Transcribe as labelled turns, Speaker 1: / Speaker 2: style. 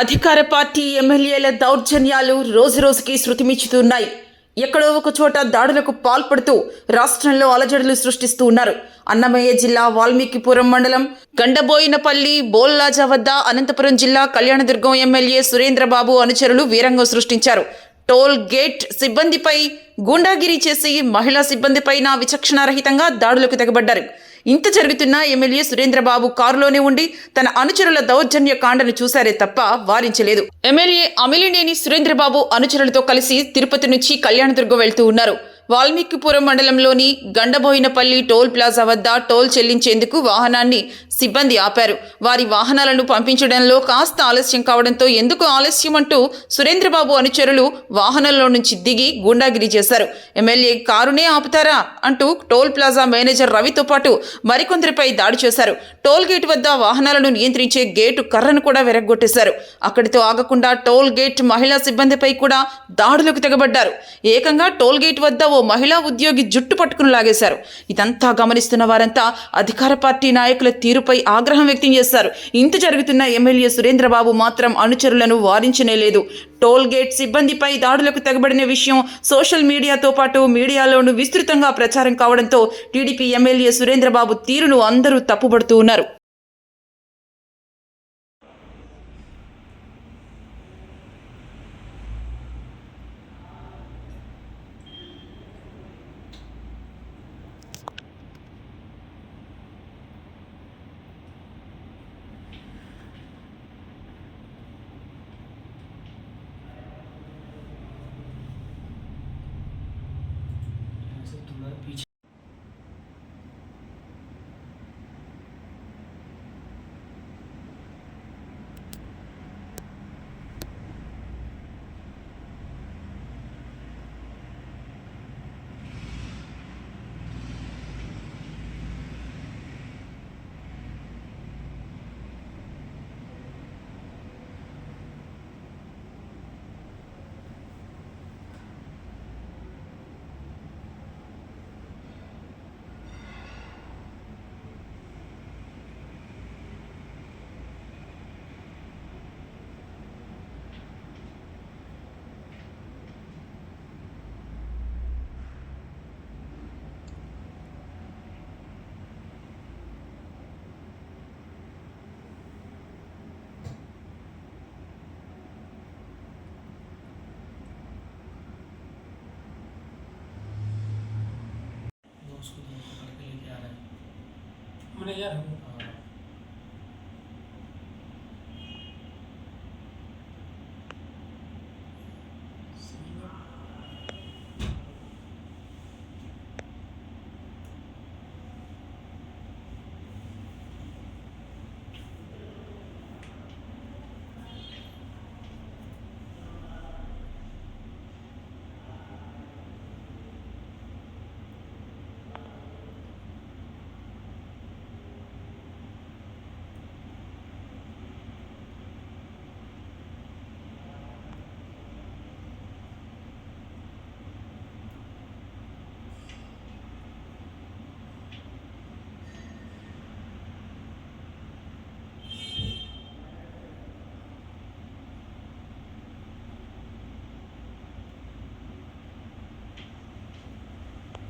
Speaker 1: అధికార పార్టీ ఎమ్మెల్యేల దౌర్జన్యాలు రోజురోజుకి శృతిమిచ్చుతున్నాయి. ఎక్కడో ఒక చోట దాడులకు పాల్పడుతూ రాష్ట్రంలో అలజడులు సృష్టిస్తూ ఉన్నారు. అన్నమయ్య జిల్లా వాల్మీకిపురం మండలం గండబోయినపల్లి బోల్లాజా వద్ద అనంతపురం జిల్లా కళ్యాణదుర్గం ఎమ్మెల్యే సురేంద్రబాబు అనుచరులు వీరంగం సృష్టించారు. టోల్ గేట్ సిబ్బందిపై గూండాగిరీ చేసి మహిళా సిబ్బందిపైన విచక్షణారహితంగా దాడులకు తెగబడ్డారు. ఇంత జరుగుతున్నా ఎమ్మెల్యే సురేంద్రబాబు కారులోనే ఉండి తన అనుచరుల దౌర్జన్య కాండను చూశారే తప్ప వారించలేదు. ఎమ్మెల్యే అమిలినేని సురేంద్రబాబు అనుచరులతో కలిసి తిరుపతి నుంచి కళ్యాణదుర్గం వెళ్తూ ఉన్నారు. వాల్మీకిపురం మండలంలోని గండబోయినపల్లి టోల్ ప్లాజా వద్ద టోల్ చెల్లించేందుకు వాహనాన్ని సిబ్బంది ఆపారు. వారి వాహనాలను పంపించడంలో కాస్త ఆలస్యం కావడంతో ఎందుకు ఆలస్యం అంటూ సురేంద్రబాబు అనుచరులు వాహనంలో నుంచి దిగి గూండాగిరీ చేశారు. ఎమ్మెల్యే కారునే ఆపుతారా అంటూ టోల్ ప్లాజా మేనేజర్ రవితో పాటు మరికొందరిపై దాడి చేశారు. టోల్ గేట్ వద్ద వాహనాలను నియంత్రించే గేటు కర్రను కూడా విరగ్గొట్టేశారు. అక్కడితో ఆగకుండా టోల్ గేట్ మహిళా సిబ్బందిపై కూడా దాడులకు తెగబడ్డారు. ఏకంగా టోల్ గేట్ వద్ద ఓ మహిళా ఉద్యోగి జుట్టు పట్టుకుని లాగేశారు. ఇదంతా గమనిస్తున్న వారంతా అధికార పార్టీ నాయకుల తీరుపై ఆగ్రహం వ్యక్తం చేశారు. ఇంత జరుగుతున్న ఎమ్మెల్యే సురేంద్రబాబు మాత్రం అనుచరులను వారించనే లేదు. టోల్ గేట్ సిబ్బందిపై దాడులకు తెగబడిన విషయం సోషల్ మీడియాతో పాటు మీడియాలోనూ విస్తృతంగా ప్రచారం కావడంతో టీడీపీ ఎమ్మెల్యే సురేంద్రబాబు తీరును అందరూ తప్పుపడుతూ ఉన్నారు.
Speaker 2: उसको तो पकड़ के लेके आ रहा है मैंने यार